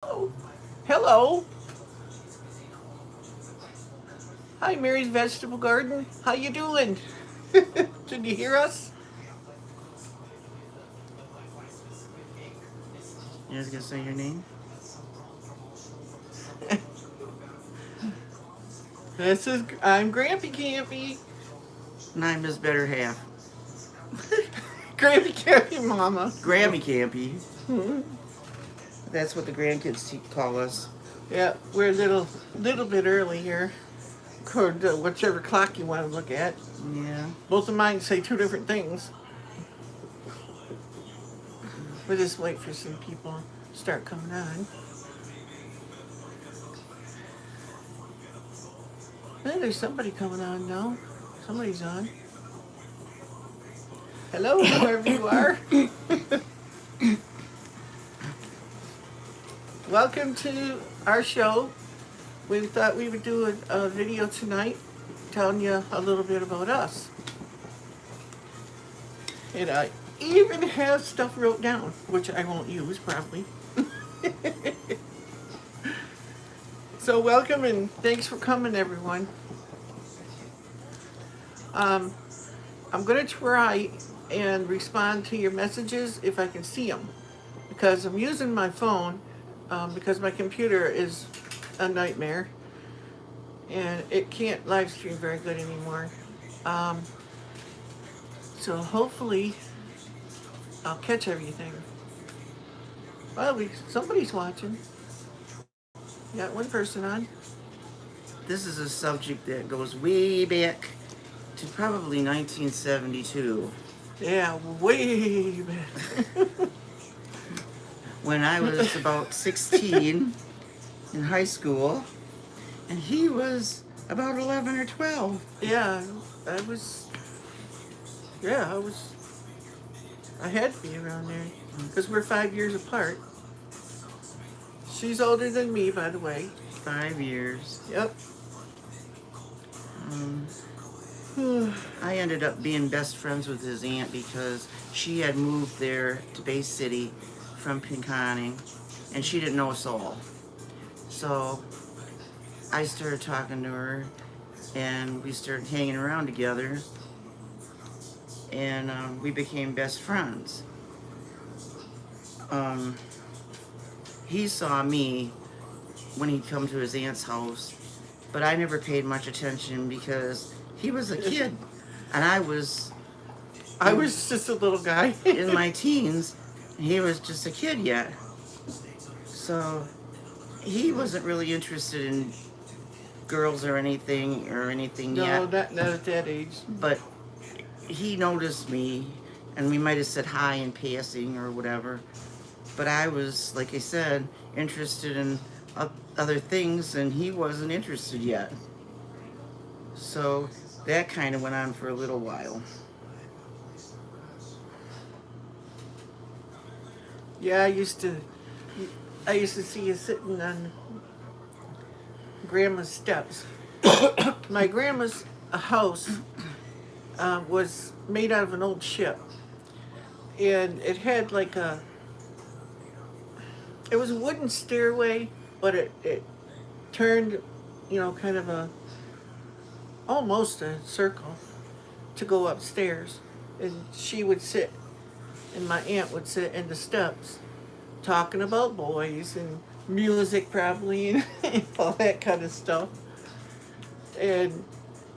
Oh, hello. Hi, Mary's Vegetable Garden. How you doing? Can you hear us? You guys gonna say your name? I'm Grampy Campy. And I'm his better half. Grampy Campy Mama. Grammy Campy. That's what the grandkids call us. Yeah, we're a little bit early here. According to whichever clock you want to look at. Yeah. Both of mine say two different things. We'll just wait for some people to start coming on. Hey, there's somebody coming on now. Somebody's on. Hello, whoever you are. Welcome to our show. We thought we would do a video tonight telling you a little bit about us. And I even have stuff wrote down, which I won't use probably. So welcome and thanks for coming, everyone. I'm going to try and respond to your messages if I can see them. Because I'm using my phone because my computer is a nightmare. And it can't live stream very good anymore. Um, so hopefully I'll catch everything. Well, somebody's watching. Got one person on. This is a subject that goes way back to probably 1972. Yeah, way back. When I was about 16 in high school, and he was about 11 or 12. Yeah, I was. Yeah, I was. I had to be around there because we're 5 years apart. She's older than me, by the way. 5 years. Yep. Um, I ended up being best friends with his aunt because she had moved there to Bay City from Pinconning, and she didn't know us all. So I started talking to her, and we started hanging around together, and we became best friends. Um, he saw me when he'd come to his aunt's house, but I never paid much attention because he was a kid, and I was just a little guy. in my teens, and he was just a kid yet. So he wasn't really interested in girls or anything No, yet. not at that age. But he noticed me, and we might have said hi in passing or whatever. But I was, like I said, interested in other things, and he wasn't interested yet. So that kind of went on for a little while. Yeah, I used to see you sitting on grandma's steps. My grandma's house was made out of an old ship, and it had like it was a wooden stairway, but it turned, kind of almost a circle to go upstairs, and she would sit, and my aunt would sit in the steps, talking about boys and music probably and all that kind of stuff. And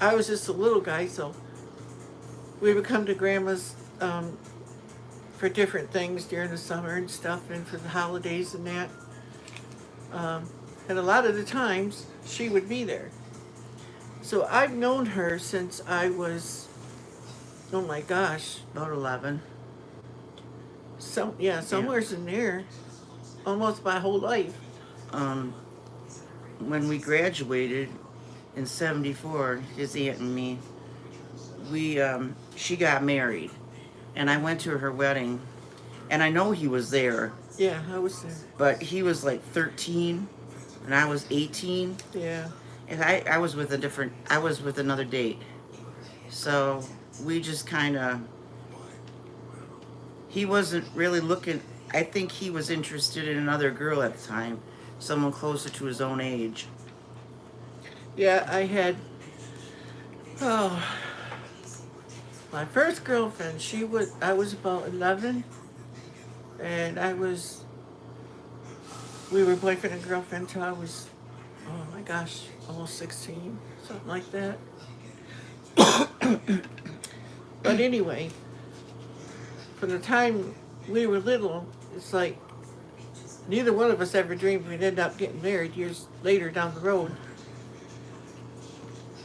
I was just a little guy, so we would come to grandma's for different things during the summer and stuff, and for the holidays and that. And a lot of the times she would be there. So I've known her since I was, oh my gosh, About 11. somewhere's in there, almost my whole life. Um, when we graduated in 74, his aunt and me, she got married, and I went to her wedding, and I know he was there, Yeah, I was there. but he was like 13 and I was 18, Yeah. and I was with another date. So we just kind of, he wasn't really looking I think he was interested in another girl at the time, someone closer to his own age. Yeah, I had, oh, my first girlfriend. I was about 11, and we were boyfriend and girlfriend till I was, oh my gosh, almost 16, something like that. But anyway, from the time we were little, it's like neither one of us ever dreamed we'd end up getting married years later down the road.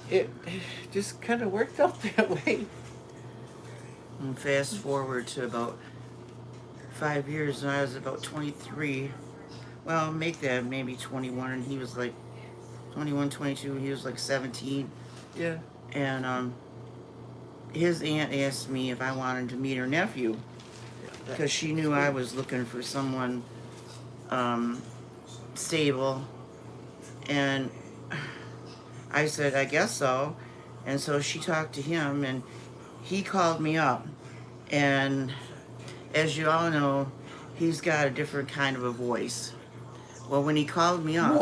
It just kind of worked out that way. And fast forward to about 5 years, when I was about 23. Well, make that maybe 21, and he was like 21, 22. He was like 17. Yeah. And his aunt asked me if I wanted to meet her nephew because she knew I was looking for someone stable. And I said, I guess so. And so she talked to him, and he called me up. And as you all know, he's got a different kind of a voice. Well, when he called me up,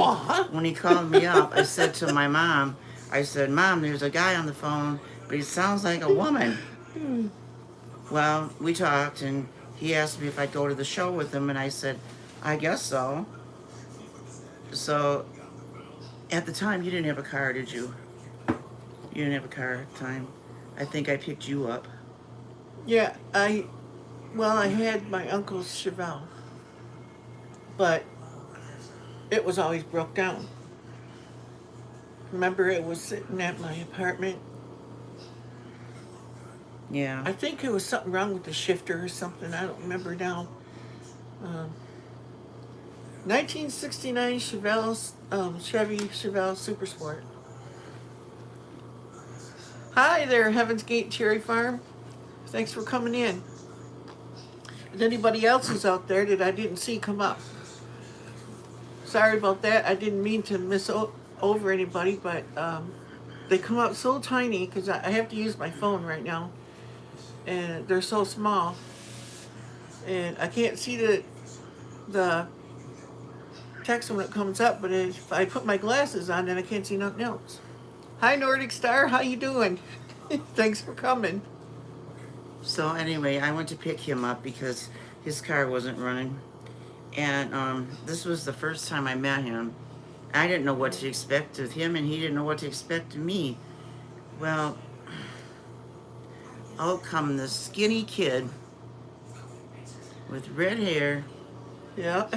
I said to my mom, I said, Mom, there's a guy on the phone, but he sounds like a woman. Well, we talked, and he asked me if I'd go to the show with him, and I said, I guess so. So, at the time, you didn't have a car, did you? You didn't have a car at the time. I think I picked you up. Yeah, I had my uncle's Chevelle, but it was always broke down. Remember, it was sitting at my apartment. Yeah. I think it was something wrong with the shifter or something. I don't remember now. 1969 Chevy Chevelle Super Sport. Hi there, Heaven's Gate Cherry Farm. Thanks for coming in. Is anybody else who's out there that I didn't see come up? Sorry about that. I didn't mean to over anybody, but they come up so tiny because I have to use my phone right now, and they're so small, and I can't see the text when it comes up. But if I put my glasses on, then I can't see nothing else. Hi, Nordic Star. How you doing? Thanks for coming. So anyway, I went to pick him up because his car wasn't running. And this was the first time I met him. I didn't know what to expect of him, and he didn't know what to expect of me. Well, out come this skinny kid with red hair Yeah.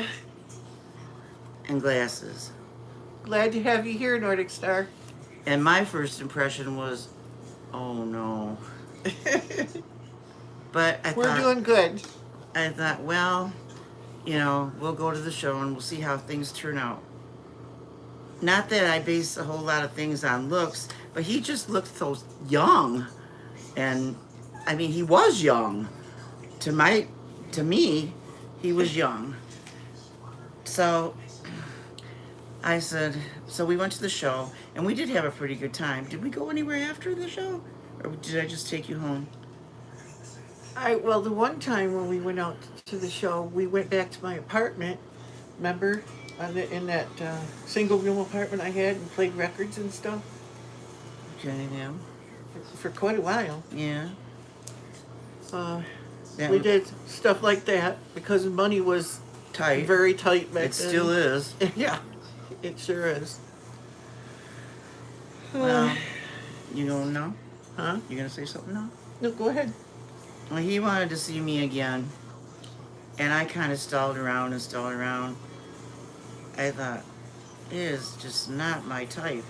and glasses. Glad to have you here, Nordic Star. And my first impression was, oh no. But We're doing good. I thought, well, we'll go to the show and we'll see how things turn out. Not that I base a whole lot of things on looks, but he just looked so young. And I mean, he was young. To me, he was young. So I said, so we went to the show, and we did have a pretty good time. Did we go anywhere after the show? Or did I just take you home? Well, the one time when we went out to the show, we went back to my apartment. Remember, in that single room apartment I had, and played records and stuff. Okay, yeah. For quite a while. Yeah. We did stuff like that because money was Tight. very tight back then. It still is. Yeah, it sure is. Well, you don't know? Huh? You gonna say something now? No, go ahead. Well, he wanted to see me again, and I kind of stalled around. I thought, it is just not my type.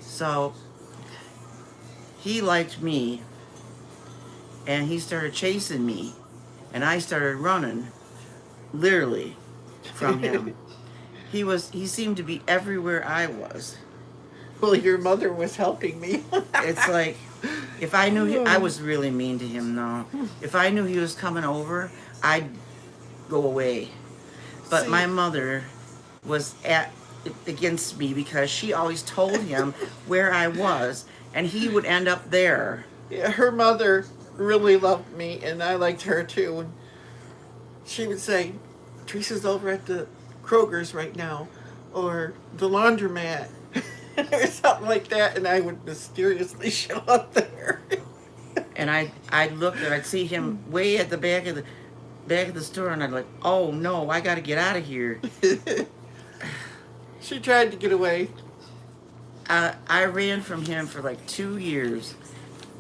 So, he liked me, and he started chasing me, and I started running, literally, from him. He seemed to be everywhere I was. Well, your mother was helping me. It's like, if I knew I was really mean to him, though. If I knew he was coming over, I'd go away. But See, my mother was against me because she always told him where I was, and he would end up there. yeah, her mother really loved me, and I liked her too. she would say, Teresa's over at the Kroger's right now, or the laundromat, or something like that, and I would mysteriously show up there. And I'd look and I'd see him way at the back of the store, and I'd like, oh no, I got to get out of here. She tried to get away. I ran from him for like 2 years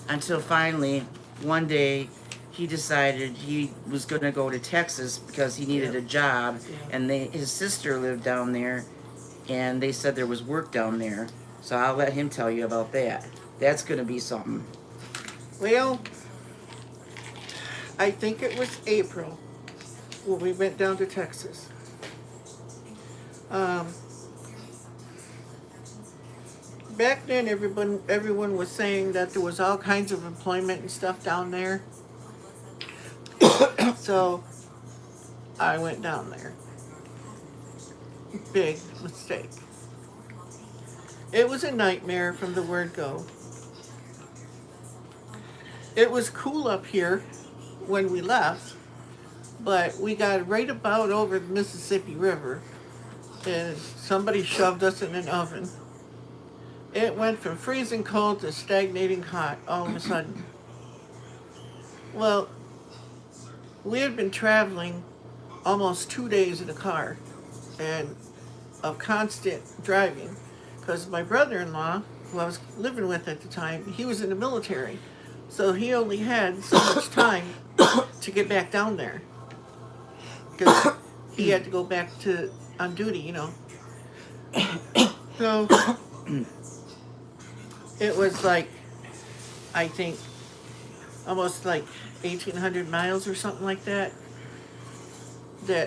until finally one day he decided he was going to go to Texas because he needed a job, and his sister lived down there, and they said there was work down there. So I'll let him tell you about that. That's going to be something. Well, I think it was April when we went down to Texas. Back then, everyone was saying that there was all kinds of employment and stuff down there. So I went down there. Big mistake. It was a nightmare from the word go. It was cool up here when we left, but we got right about over the Mississippi River, and somebody shoved us in an oven. It went from freezing cold to stagnating hot all of a sudden. Well, we had been traveling almost 2 days in a car, and of constant driving, because my brother-in-law, who I was living with at the time, he was in the military, so he only had so much time to get back down there, because he had to go back on duty, you know. So it was like, I think, almost like 1,800 miles or something like that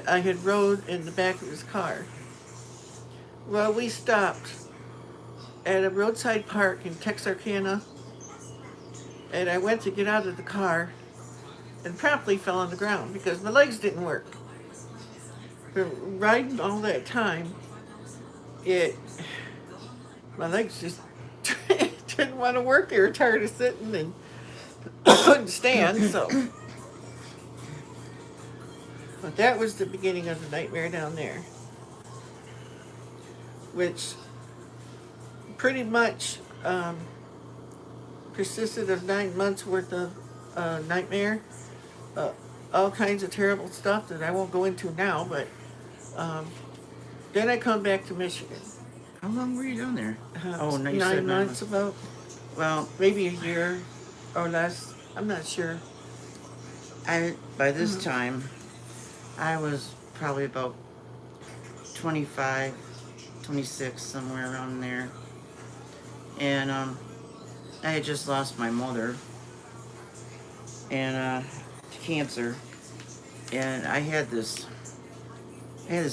I had rode in the back of his car. Well, we stopped at a roadside park in Texarkana, and I went to get out of the car and promptly fell on the ground because my legs didn't work. For riding all that time, my legs just didn't want to work. They were tired of sitting and couldn't stand, so. But that was the beginning of the nightmare down there, which pretty much persisted of 9 months worth of nightmare, all kinds of terrible stuff that I won't go into now, but then I come back to Michigan. How long were you down there? Oh, no, you said 9 months about. Well, maybe a year or less. I'm not sure. By this time, I was probably about 25, 26, somewhere around there. And I had just lost my mother and to cancer. And I had this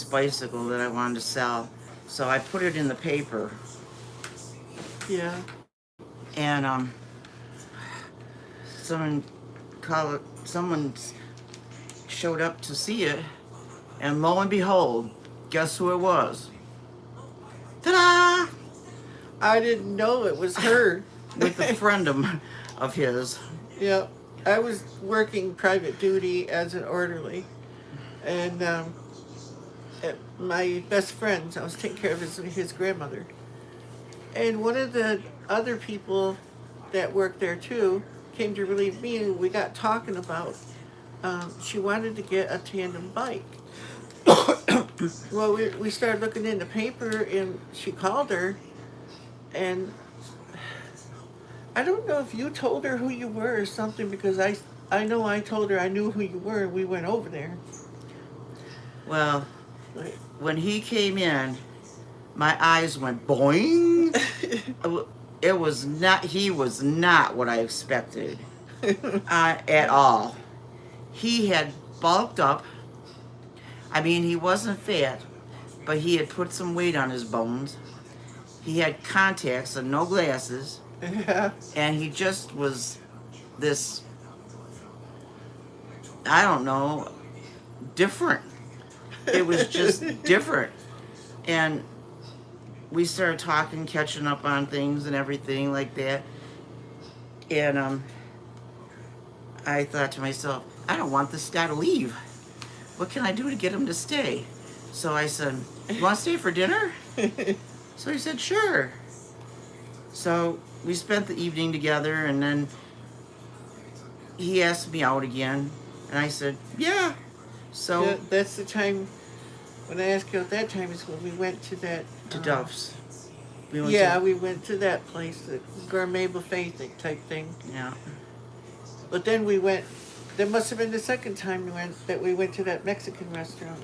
bicycle that I wanted to sell. So I put it in the paper. Yeah. And someone showed up to see it, and lo and behold, guess who it was? Ta-da! I didn't know it was her. With a friend of his. Yeah, I was working private duty as an orderly, and my best friend, I was taking care of his grandmother, and one of the other people that worked there too came to relieve me, and we got talking about she wanted to get a tandem bike. Well, we started looking in the paper, and she called her, and I don't know if you told her who you were or something, because I know I told her I knew who you were, and we went over there. Well, when he came in, my eyes went boing. He was not what I expected at all. He had bulked up. I mean, he wasn't fat, but he had put some weight on his bones. He had contacts and no glasses. Yeah. And he just was this, I don't know, different. It was just different. And we started talking, catching up on things and everything like that. And I thought to myself, I don't want this guy to leave. what can I do to get him to stay? So I said, you want to stay for dinner? So he said, sure. So we spent the evening together, and then he asked me out again, and I said, yeah. So That's the time, when I asked you at that time, is when we went to that... to Duff's. We we went to that place, the gourmet buffet type thing. Yeah. But then we went, that must have been the second time we went to that Mexican restaurant.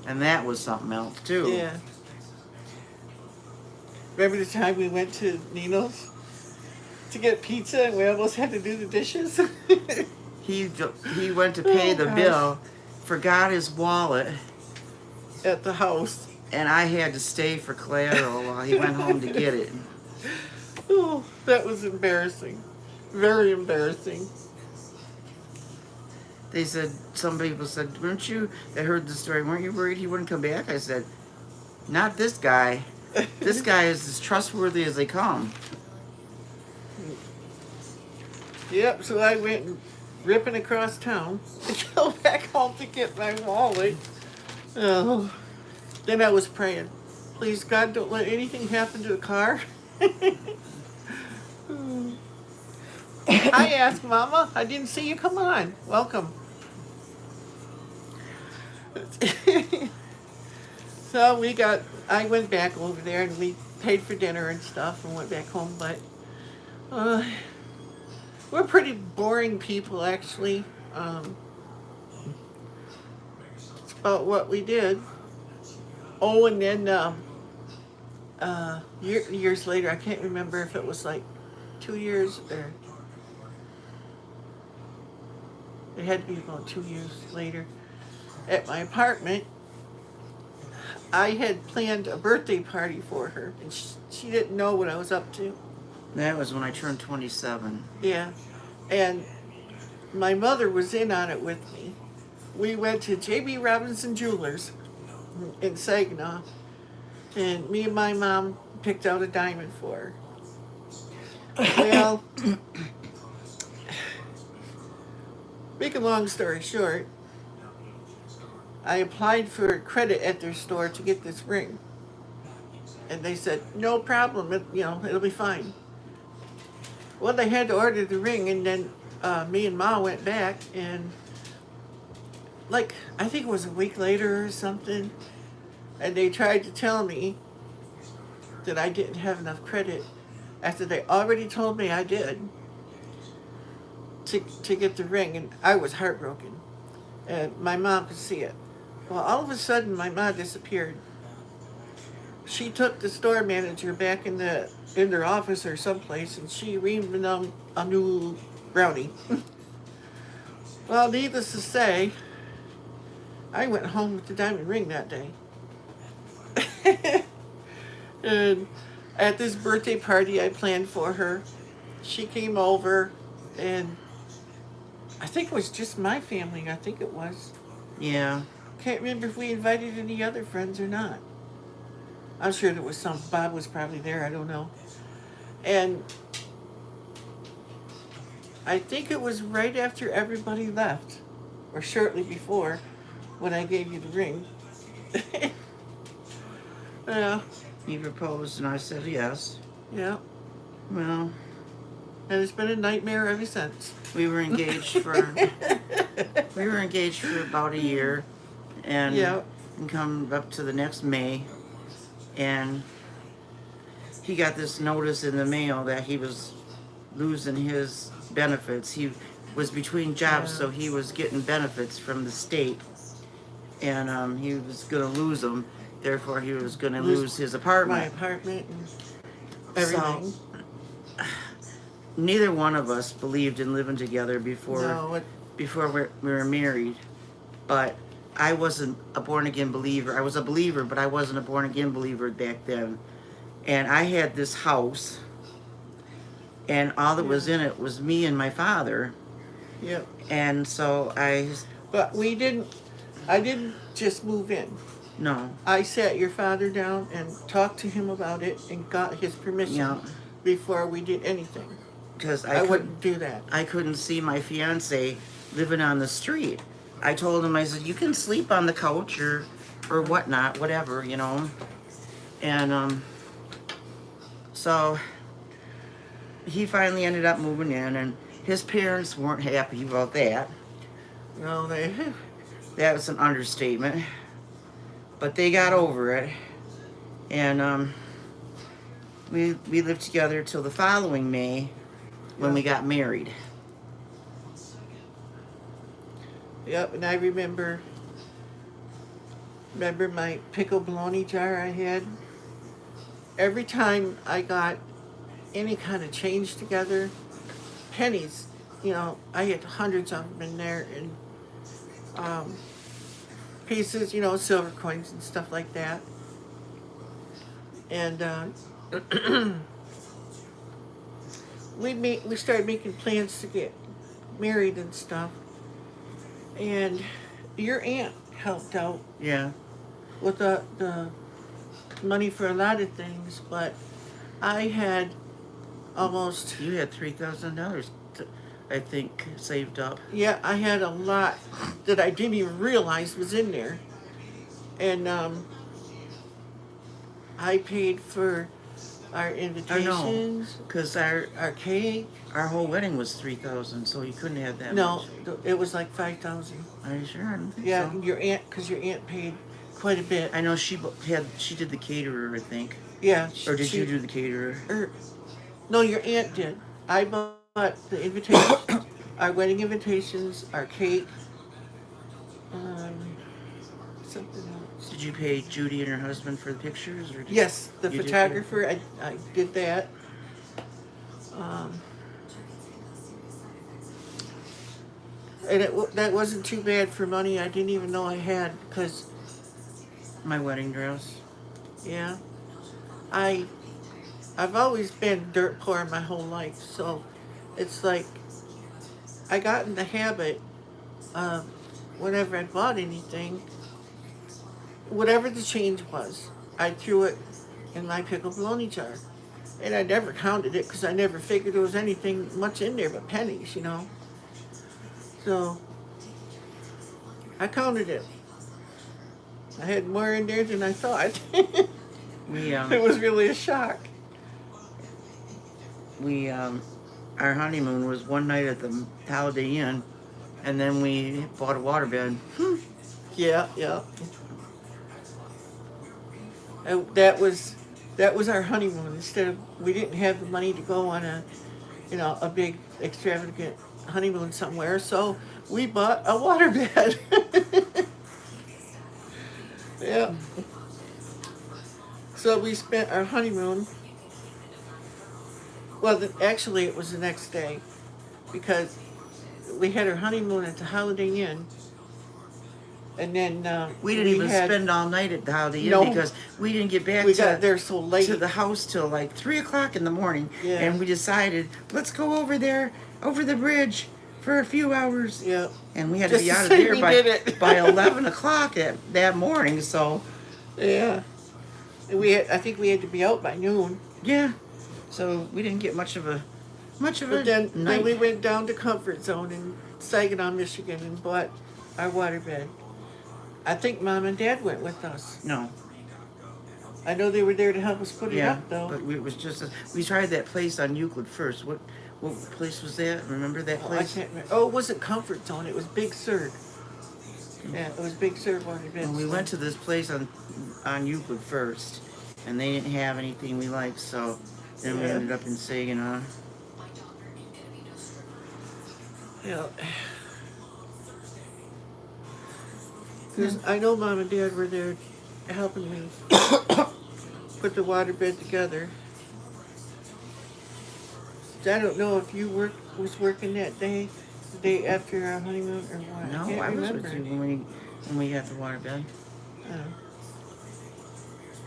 And that was something else, too. Yeah. Remember the time we went to Nino's to get pizza and we almost had to do the dishes? He went to pay the bill, forgot his wallet, At the house. and I had to stay for collateral while he went home to get it. Oh, that was embarrassing. Very embarrassing. They said, some people said, weren't you, that heard the story, weren't you worried he wouldn't come back? I said, not this guy. This guy is as trustworthy as they come. Yep, so I went ripping across town to go back home to get my wallet. Oh. Then I was praying, please God, don't let anything happen to the car. I asked Mama, I didn't see you. Come on, welcome. So I went back over there and we paid for dinner and stuff and went back home, but we're pretty boring people, actually. It's about what we did. Oh, and then years later, I can't remember if it was like 2 years or it had to be about 2 years later. At my apartment, I had planned a birthday party for her, and she didn't know what I was up to. That was when I turned 27. Yeah, and my mother was in on it with me. We went to J.B. Robinson Jewelers in Saginaw, and me and my mom picked out a diamond for her. Well, make a long story short, I applied for credit at their store to get this ring. And they said, no problem, it'll be fine. Well, they had to order the ring, and then me and Ma went back, and I think it was a week later or something, and they tried to tell me that I didn't have enough credit after they already told me I did to get the ring, and I was heartbroken. And my mom could see it. Well, all of a sudden, my mom disappeared. She took the store manager back in their office or someplace, and she reamed them a new brownie. Well, needless to say, I went home with the diamond ring that day. And at this birthday party I planned for her, she came over, and I think it was just my family. I think it was. Yeah. Can't remember if we invited any other friends or not. I'm sure there was some. Bob was probably there. I don't know. And I think it was right after everybody left, or shortly before, when I gave you the ring. Yeah. He proposed, and I said yes. Yeah. Well, And it's been a nightmare ever since. we were engaged for about a year, and Yeah. come up to the next May, and he got this notice in the mail that he was losing his benefits. He was between jobs, Yeah. so he was getting benefits from the state, and he was going to lose them. Therefore, he was going to lose his My apartment. apartment and everything. So, neither one of us believed in living together before we were married, but I wasn't a born-again believer. I was a believer, but I wasn't a born-again believer back then. And I had this house, and all that was in it was me and my father. Yep. And so But I didn't just move in. no. I sat your father down and talked to him about it and got his permission Yeah. before we did anything. Because I wouldn't do that. I couldn't see my fiance living on the street. I told him, I said, you can sleep on the couch or whatnot, whatever, you know. And so he finally ended up moving in, and his parents weren't happy about that. No, they. That was an understatement. But they got over it. And we lived together till the following May when we got married. Yep, and I remember my pickle bologna jar I had. Every time I got any kind of change together, pennies, you know, I had hundreds of them in there, and pieces, you know, silver coins and stuff like that. And we started making plans to get married and stuff. And your aunt helped out Yeah. with the money for a lot of things, but I had almost, You had $3,000, I think, saved up. yeah, I had a lot that I didn't even realize was in there. And I paid for our invitations, Because our cake. whole wedding was $3,000, so you couldn't have that No, much. it was like 5,000. Are you sure? I don't think Yeah, so. your aunt, because your aunt paid quite a bit. I know she did the caterer, I think. Yeah. Or did you do the caterer? No, your aunt did. I bought the invitations, our wedding invitations, our cake, something else. Did you pay Judy and her husband for the pictures? Or Yes, the you did photographer. I did that. And that wasn't too bad for money I didn't even know I had, because, my wedding dress? yeah, I've always been dirt poor my whole life, so it's like I got in the habit of whenever I bought anything, whatever the change was, I threw it in my pickle bologna jar. And I never counted it because I never figured there was anything much in there but pennies, you know. So I counted it. I had more in there than I thought. We It was really a shock. Our honeymoon was one night at the Holiday Inn, and then we bought a waterbed. Yeah, yeah. And that was our honeymoon. Instead of, we didn't have the money to go on a big extravagant honeymoon somewhere, so we bought a waterbed. Yeah. So we spent our honeymoon. Well, actually, it was the next day, because we had our honeymoon at the Holiday Inn, and then We didn't even spend all night at the Holiday Inn because we didn't get back got there so late to the house till like 3 o'clock in the morning. Yeah. And we decided, let's go over there, over the bridge for a few hours. Yeah. And we had Just to be to out of say there we by, did it. by 11 o'clock that morning. So, Yeah. And I think we had to be out by noon. yeah. So we didn't get much of a But then night. we went down to Comfort Zone in Saginaw, Michigan, and bought our waterbed. I think Mom and Dad went with us. No. I know they were there to help us put it Yeah, up, though. but it was just we tried that place on Euclid first. What place was that? Remember that I place? can't remember. Oh, it wasn't Comfort Zone. It was Big Sur. Yeah, it was Big Sur waterbed. Well, we went to this place on Euclid first, and they didn't have anything we liked, so then we Yeah. ended up in Saginaw. Yeah. Because I know Mom and Dad were there helping me put the waterbed together. I don't know if you was working that day, the day after our honeymoon, or what. No, can't I was remember. with you when we had the waterbed. Oh.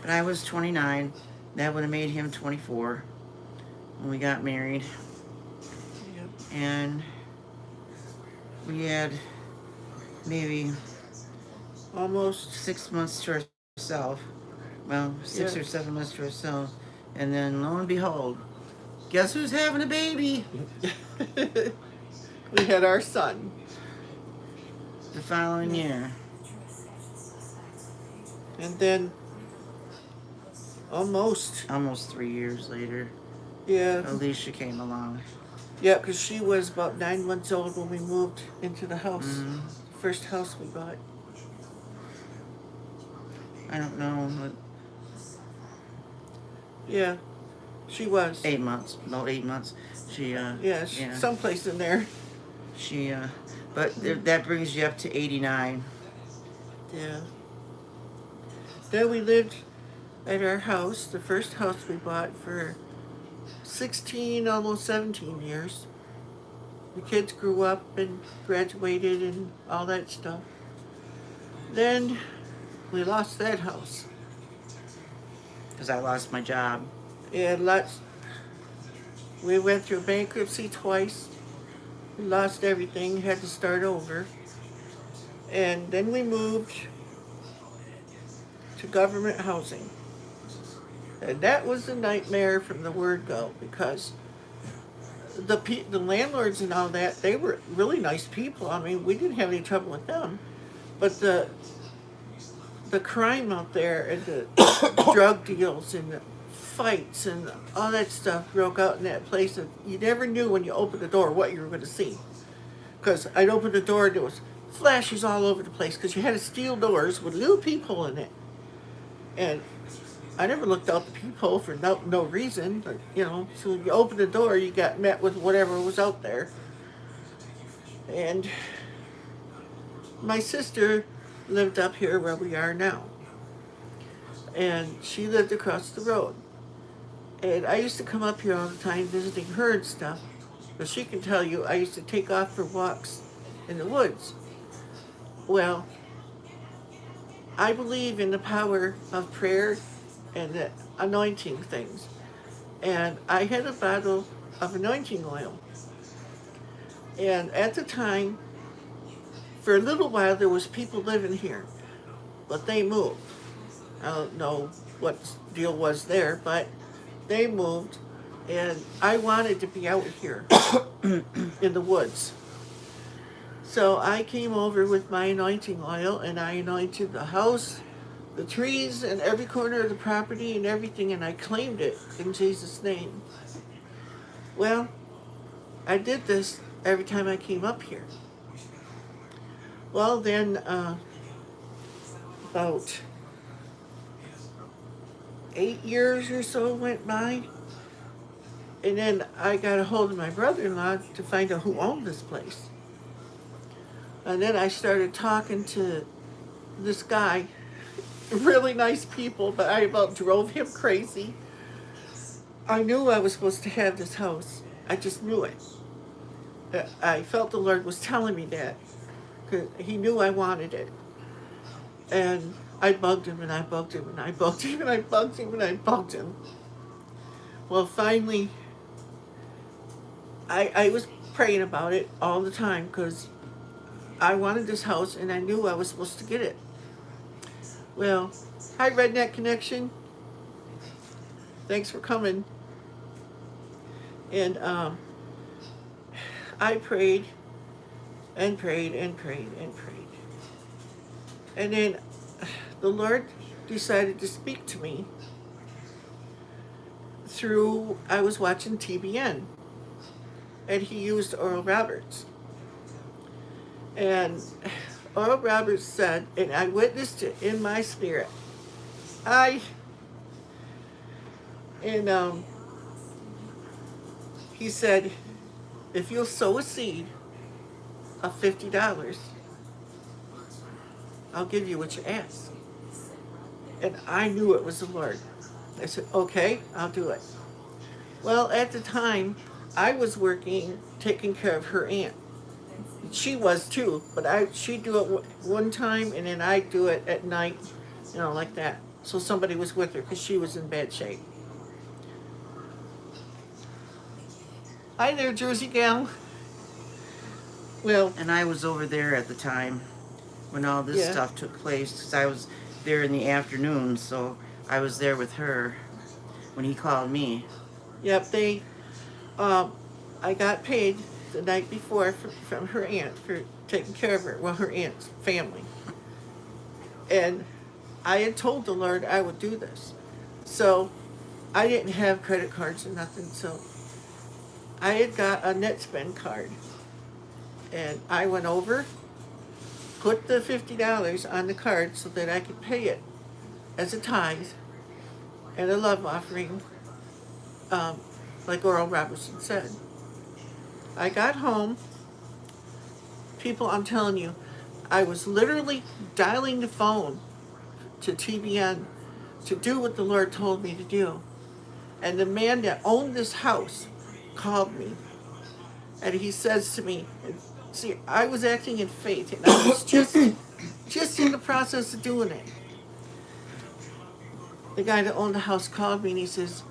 But I was 29. That would have made him 24 when we got married. Yep. And we had maybe Almost. 6 months to ourselves. Well, 6 Yeah. or 7 months to ourselves. And then lo and behold, guess who's having a baby? We had our son. The following year. And then almost, Almost 3 years later, yeah, Alicia came along. yeah, because she was about 9 months old when we moved into the house, Mm-hmm. the first house we bought. I don't know, but Yeah, she was. 8 months. No, 8 months. She, Yeah, someplace in there. She, but that brings you up to 89. Yeah. Then we lived at our house, the first house we bought, for 16, almost 17 years. The kids grew up and graduated and all that stuff. Then we lost that house. Because I lost my job. And we went through bankruptcy twice. We lost everything, had to start over. And then we moved to government housing. And that was a nightmare from the word go, because the landlords and all that, they were really nice people. I mean, we didn't have any trouble with them. But the crime out there and the drug deals and the fights and all that stuff broke out in that place. And you never knew when you opened the door what you were going to see. Because I'd open the door and there was flashes all over the place, because you had steel doors with little peephole in it. And I never looked out the peephole for no reason, but, so you open the door, you got met with whatever was out there. And my sister lived up here where we are now. And she lived across the road. And I used to come up here all the time visiting her and stuff. But she can tell you, I used to take off for walks in the woods. Well, I believe in the power of prayer and the anointing things. And I had a bottle of anointing oil. And at the time, for a little while, there was people living here. But they moved. I don't know what the deal was there, but they moved. And I wanted to be out here in the woods. So I came over with my anointing oil, and I anointed the house, the trees, and every corner of the property and everything, and I claimed it in Jesus' name. Well, I did this every time I came up here. Well, then about 8 years or so went by, and then I got a hold of my brother-in-law to find out who owned this place. And then I started talking to this guy, really nice people, but I about drove him crazy. I knew I was supposed to have this house. I just knew it. I felt the Lord was telling me that, because he knew I wanted it. And I bugged him, and I bugged him, and I bugged him, and I bugged him, and I bugged him. Well, finally, I was praying about it all the time, because I wanted this house, and I knew I was supposed to get it. Well, hi, Redneck Connection. Thanks for coming. And I prayed and prayed and prayed and prayed. And then the Lord decided to speak to me through, I was watching TBN, and he used Oral Roberts. And Oral Roberts said, and I witnessed it in my spirit, he said, if you'll sow a seed of $50, I'll give you what you ask. And I knew it was the Lord. I said, okay, I'll do it. Well, at the time, I was working, taking care of her aunt. She was too, but she'd do it one time, and then I'd do it at night, like that. So somebody was with her, because she was in bad shape. Hi there, Jersey gal. Well, And I was over there at the time when all this stuff took place, because I was there in the afternoon, so I was there with her when he called me. yep, I got paid the night before from her aunt for taking care of her. Well, her aunt's family. And I had told the Lord I would do this. So I didn't have credit cards or nothing. So I had got a net spend card. And I went over, put the $50 on the card so that I could pay it as a tithe and a love offering, like Oral Robertson said. I got home. People, I'm telling you, I was literally dialing the phone to TBN to do what the Lord told me to do. And the man that owned this house called me. And he says to me, see, I was acting in faith, and I was just in the process of doing it. The guy that owned the house called me and he says,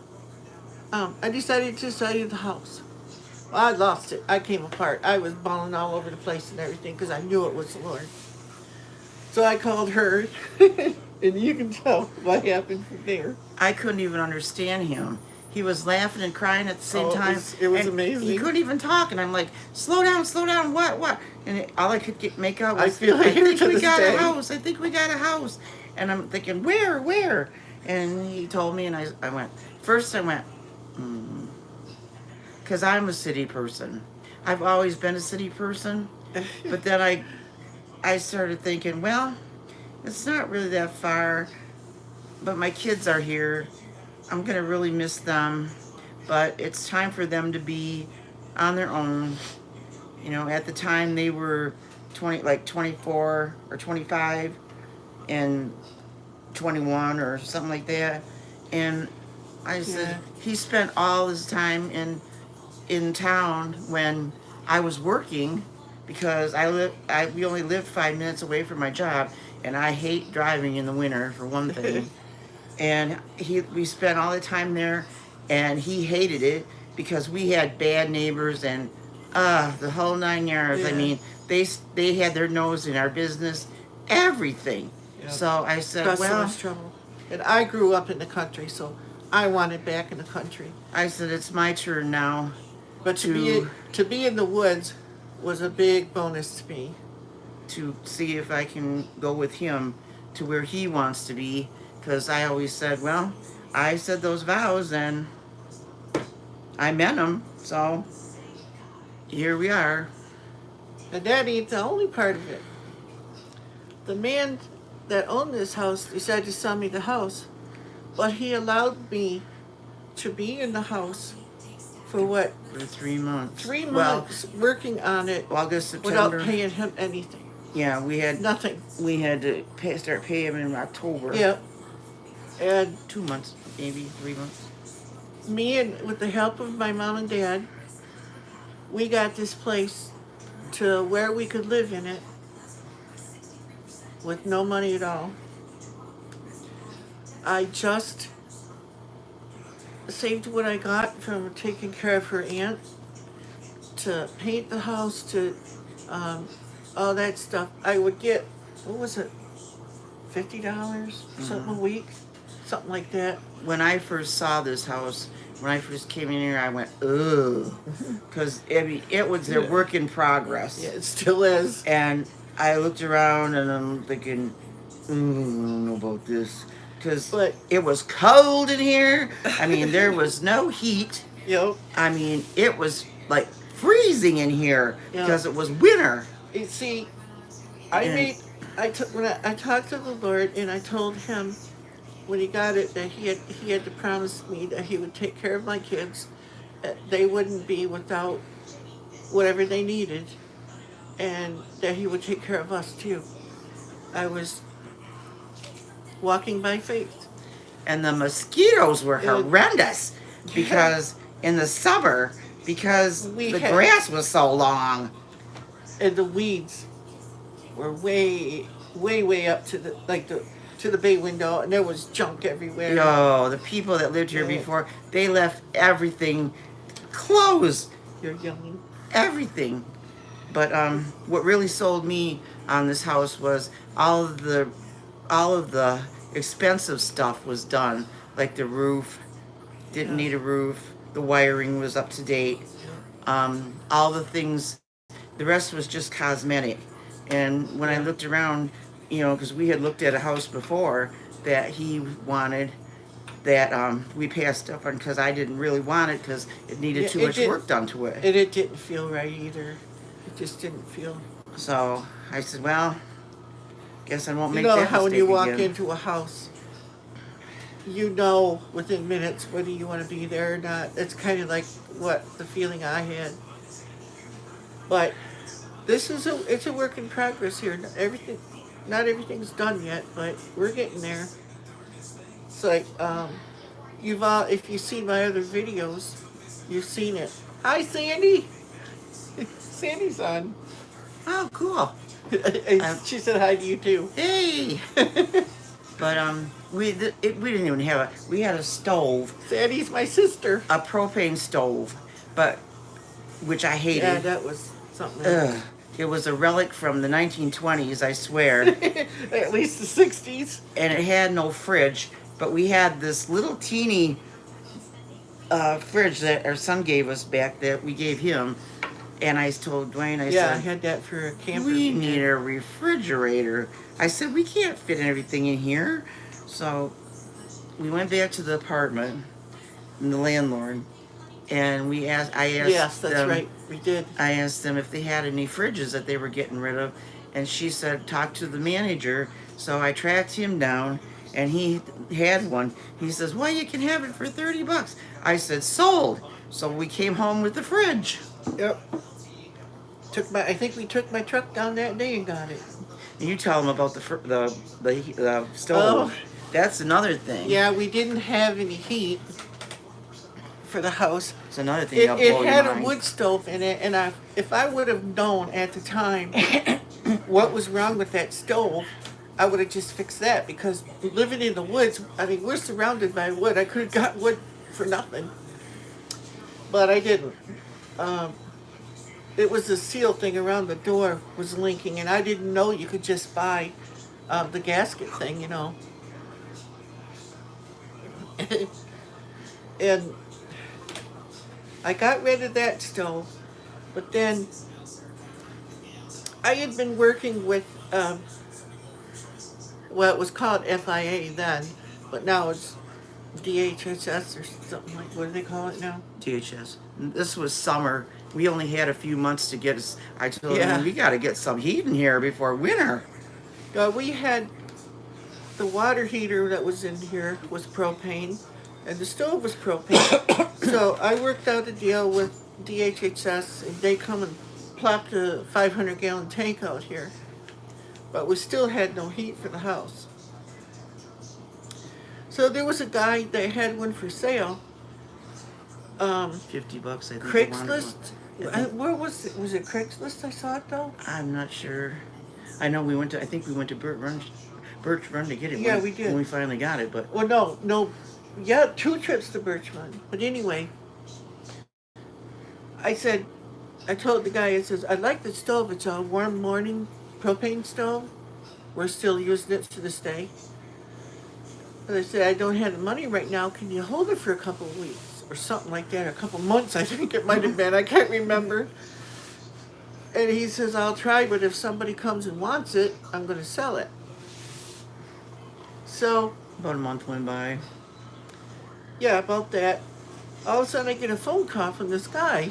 I decided to sell you the house. Well, I lost it. I came apart. I was bawling all over the place and everything because I knew it was the Lord. So I called her, and you can tell what happened from there. I couldn't even understand him. He was laughing and crying at the same time. It was and amazing. He couldn't even talk, and I'm like, slow down, what? And all I could make out was, I feel like think to we this got day. a house. I think we got a house. And I'm thinking, where? And he told me, and I went, because I'm a city person. I've always been a city person. But then I started thinking, well, it's not really that far, but my kids are here. I'm going to really miss them, but it's time for them to be on their own. You know, at the time they were 24 or 25 and 21 or something like that. And I said, he spent all his time in town when I was working, because we only lived 5 minutes away from my job, and I hate driving in the winter for one thing. And we spent all the time there, and he hated it because we had bad neighbors and the whole 9 yards. Yeah. I mean, they had their nose in our business, everything. Yep. So I said, Caused so well, much trouble. And I grew up in the country, so I wanted back in the country. I said, it's my turn now. But to be in the woods was a big bonus to me. To see if I can go with him to where he wants to be, because I always said, well, I said those vows and I meant them, so here we are. And that ain't the only part of it. The man that owned this house decided to sell me the house, but he allowed me to be in the house for what? For 3 months. 3 months working on it August, September. without paying him anything. Yeah, we had Nothing. We had to start paying him in October. Yep. And 2 months, maybe 3 months. me, and with the help of my mom and dad, we got this place to where we could live in it with no money at all. I just saved what I got from taking care of her aunt to paint the house, to all that stuff. I would get, what was it, $50 something a week, something like that. When I first saw this house, when I first came in here, I went, ugh, because it was their work in progress. Yeah, it still is. And I looked around and I'm thinking, I don't know about this. Because it was cold in here. I mean, there was no heat. Yep. I mean, it was like freezing in here because it was winter. You see, when I talked to the Lord and I told him when he got it that he had to promise me that he would take care of my kids, that they wouldn't be without whatever they needed, and that he would take care of us too. I was walking by faith. And the mosquitoes were horrendous because in the summer, because the grass was so long. And the weeds were way up to the bay window, and there was junk everywhere. No, the people that lived here before, they left everything, clothes, You're young. everything. But what really sold me on this house was all of the expensive stuff was done, like the roof didn't need a roof, the wiring was up to date, All the things, the rest was just cosmetic. And when I Yeah. looked around, because we had looked at a house before that he wanted, that we passed up on because I didn't really want it because it needed Yeah, too it much did. work done to it. It didn't feel right either. It just didn't feel. So I said, well, guess I won't You make know that how when you mistake walk again. into a house, you know within minutes whether you want to be there or not. It's kind of like what the feeling I had. But this is it's a work in progress here. Not everything's done yet, but we're getting there. It's like you've all if you've seen my other videos, you've seen it. Hi, Sandy. Sandy's on. Oh, cool. Um, She said hi to you too. hey. But we didn't even have we had a stove, Sandy's my sister. a propane stove, but which I Yeah, hated. that was something Ugh. else. It was a relic from the 1920s, I swear. At least the 60s. And it had no fridge, but we had this little teeny fridge that our son gave us back that we gave him. And I told Dwayne, I Yeah, I said, had that for a camper. we van. need a refrigerator. I said, we can't fit everything in here. So we went back to the apartment and the landlord, and I asked Yes, that's them, right. We did. I asked them if they had any fridges that they were getting rid of, and she said, talk to the manager. So I tracked him down, and he had one. He says, well, you can have it for $30. I said, sold. So we came home with the fridge. Yep. I think we took my truck down that day and got it. And you tell them about the stove. Oh. That's another thing. Yeah, we didn't have any heat for the house. It's another thing It, that'll blow it had your a mind. wood stove in it, and if I would have known at the time what was wrong with that stove, I would have just fixed that because living in the woods, I mean, we're surrounded by wood. I could have got wood for nothing, but I didn't. It was the seal thing around the door was linking, and I didn't know you could just buy the gasket thing, and I got rid of that stove, but then I had been working with, well, it was called FIA then, but now it's DHSS or something like, what do they call it now? DHS. This was summer. We only had a few months to get us. I told Yeah. them, we got to get some heat in here before winter. We had the water heater that was in here was propane, and the stove was propane. So I worked out a deal with DHHS, and they come and plopped a 500-gallon tank out here. But we still had no heat for the house. So there was a guy that had one for sale. $50, I think. Craigslist. I think- Where was it? Was it Craigslist? I saw it though. I'm not sure. I know I think we went to Birch Run to get it. Yeah, when, we did. When we finally got it, but Well, no. Yeah, 2 trips to Birchmont. But anyway, I told the guy, I says, I like the stove. It's a warm morning propane stove. We're still using it to this day. But I said, I don't have the money right now. Can you hold it for a couple of weeks or something like that? A couple months, I think it might have been. I can't remember. And he says, I'll try, but if somebody comes and wants it, I'm going to sell it. So, about a month went by. yeah, about that. All of a sudden, I get a phone call from this guy.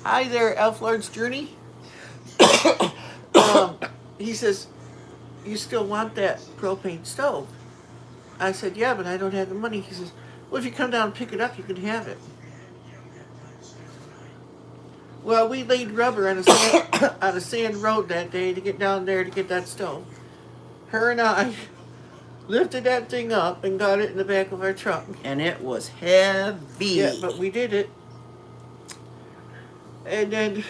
Hi there, Elf Lord's Journey. He says, you still want that propane stove? I said, yeah, but I don't have the money. He says, well, if you come down and pick it up, you can have it. Well, we laid rubber on a sand road that day to get down there to get that stove. Her and I lifted that thing up and got it in the back of our truck. And it was heavy. Yeah, but we did it. And then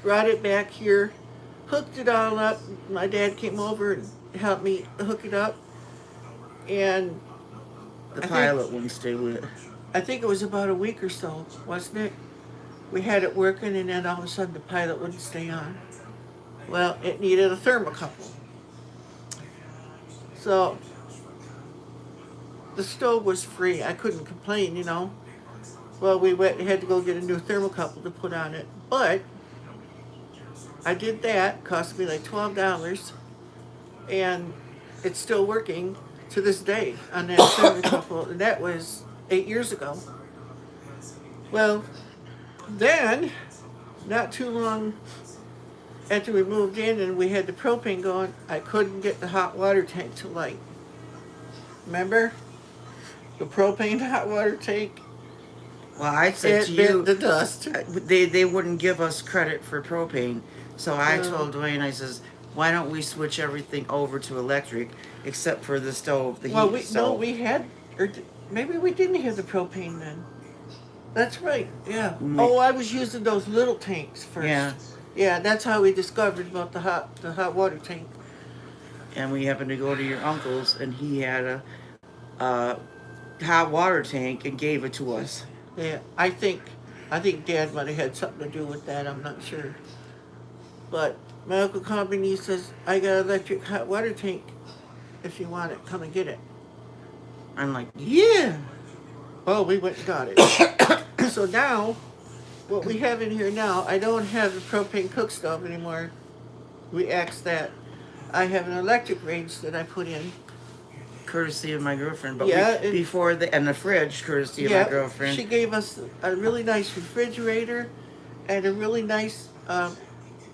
brought it back here, hooked it all up. My dad came over and helped me hook it up. And The pilot wouldn't stay lit. I think it was about a week or so, wasn't it? We had it working, and then all of a sudden the pilot wouldn't stay on. Well, it needed a thermocouple. So the stove was free. I couldn't complain, Well, had to go get a new thermocouple to put on it, but I did that. Cost me like $12, and it's still working to this day on that thermocouple, and that was 8 years ago. Well, then, not too long after we moved in and we had the propane going, I couldn't get the hot water tank to light. Remember? The propane hot water tank? Well, I said It to bit you, the dust. they wouldn't give us credit for propane. So I told Dwayne, I says, why don't we switch everything over to electric, except for the stove, the Well, heat stove. we had, maybe we didn't have the propane then. That's right, yeah. Ma- Oh, I was using those little tanks first. Yeah. Yeah, that's how we discovered about the hot water tank. And we happened to go to your uncle's, and he had a hot water tank and gave it to us. Yeah, I think Dad might have had something to do with that. I'm not sure. But my Uncle Company says, I got an electric hot water tank. If you want it, come and get it. I'm like, yeah. Well, we went and got it. So now, what we have in here now, I don't have the propane cook stove anymore. We axed that. I have an electric range that I put in. Courtesy of my girlfriend, but Yeah, and the fridge, courtesy of my girlfriend. She gave us a really nice refrigerator and a really nice,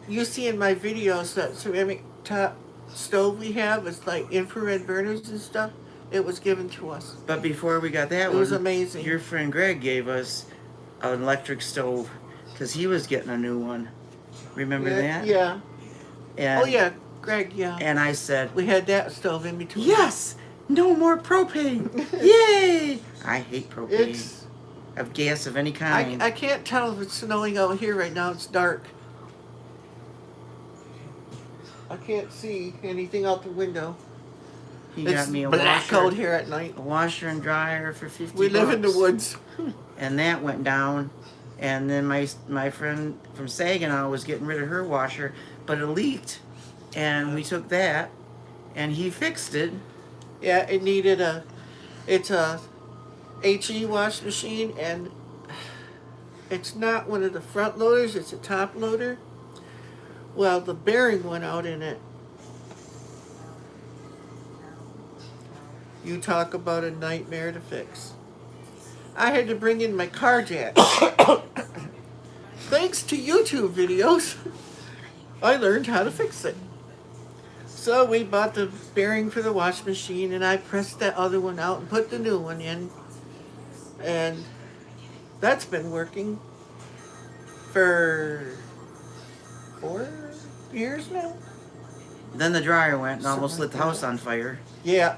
you see in my videos that ceramic top stove we have, it's like infrared burners and stuff. It was given to us. But before we got that It was amazing. Your friend Greg gave us an electric stove because he was getting a new one. Remember that? Yeah. And, Oh yeah, Greg, yeah. And I said, We had that stove in between. yes! No more propane! Yay! I hate propane. It's, Of gas of any kind. I can't tell if it's snowing out here right now. It's dark. I can't see anything out the window. He It's got me a black washer, out here at night. a washer and dryer for $50. We live in the woods. And that went down. And then my friend from Saginaw was getting rid of her washer, but it leaked. And we took that, and he fixed it. Yeah, it's a HE wash machine, and it's not one of the front loaders, it's a top loader. Well, the bearing went out in it. You talk about a nightmare to fix. I had to bring in my car jack. Thanks to YouTube videos, I learned how to fix it. So we bought the bearing for the wash machine, and I pressed that other one out and put the new one in. And that's been working for 4 years now. Then the dryer went and almost lit the house on fire. Yeah.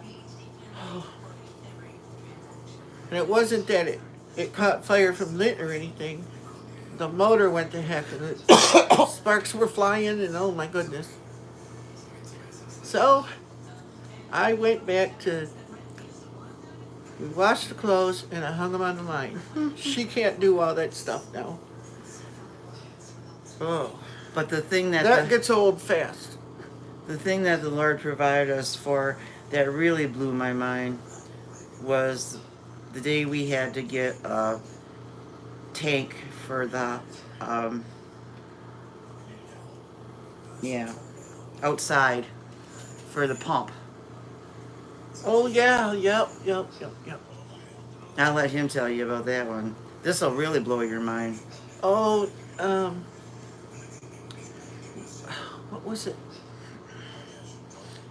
And it wasn't that it caught fire from lint or anything. The motor went to heck, and sparks were flying, and oh my goodness. So I went back to, we washed the clothes, and I hung them on the line. She can't do all that stuff now. Oh, But the thing that that gets old fast. the thing that the Lord provided us for that really blew my mind was the day we had to get a tank for the outside for the pump. Oh yeah, yep. I'll let him tell you about that one. This will really blow your mind. Oh, what was it?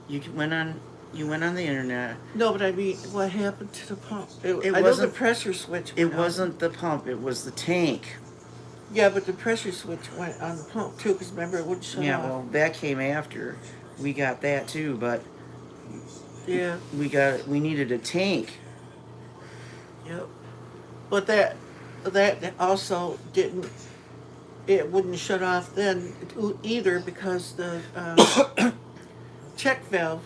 You went on the internet. No, but I mean, what happened to the pump? I know the wasn't- pressure switch. It went on. wasn't the pump, it was the tank. Yeah, but the pressure switch went on the pump too, because remember it wouldn't shut Yeah, off. well, that came after. We got that too, but Yeah, we needed a tank. yep. But that also didn't. It wouldn't shut off then either because the check valve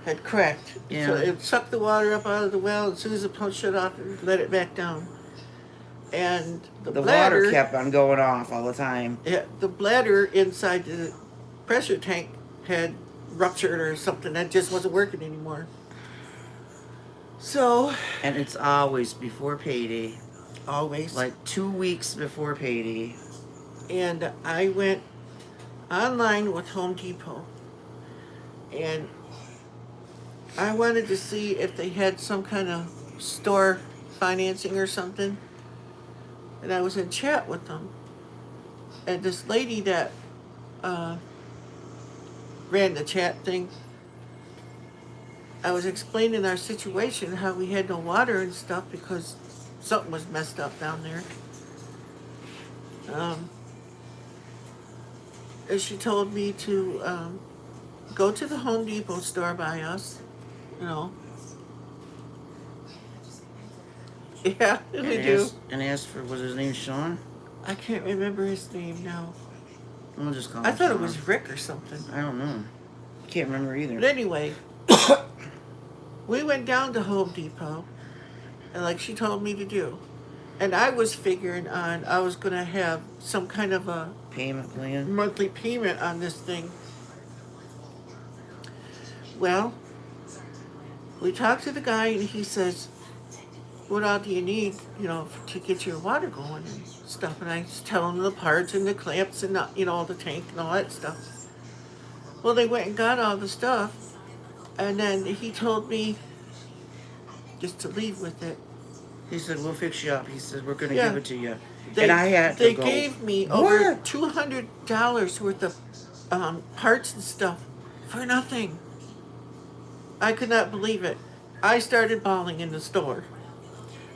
had cracked. Yeah. So it sucked the water up out of the well, and as soon as the pump shut off, it let it back down. And the bladder water kept on going off all the time. Yeah, the bladder inside the pressure tank had ruptured or something that just wasn't working anymore. So, And it's always before payday. always. Like 2 weeks before payday. And I went online with Home Depot, and I wanted to see if they had some kind of store financing or something. And I was in chat with them, and this lady that uh, ran the chat thing, I was explaining our situation, how we had no water and stuff because something was messed up down there. And she told me to go to the Home Depot store by us, you know. Yeah, we do. And asked for, was his name Sean? I can't remember his name now. We'll just call him I thought Sean. it was Rick or something. I don't know. Can't remember either. But anyway, we went down to Home Depot, and like she told me to do. And I was figuring on I was going to have some kind of a Payment plan. monthly payment on this thing. Well, we talked to the guy, and he says, what all do you need, you know, to get your water going and stuff? And I was telling him the parts and the clamps and, you know, the tank and all that stuff. Well, they went and got all the stuff, and then he told me just to leave with it. He said, we'll fix you up. He said, we're going to Yeah. give it to you. They, and I had to they go. gave me What? over $200 worth of parts and stuff for nothing. I could not believe it. I started bawling in the store.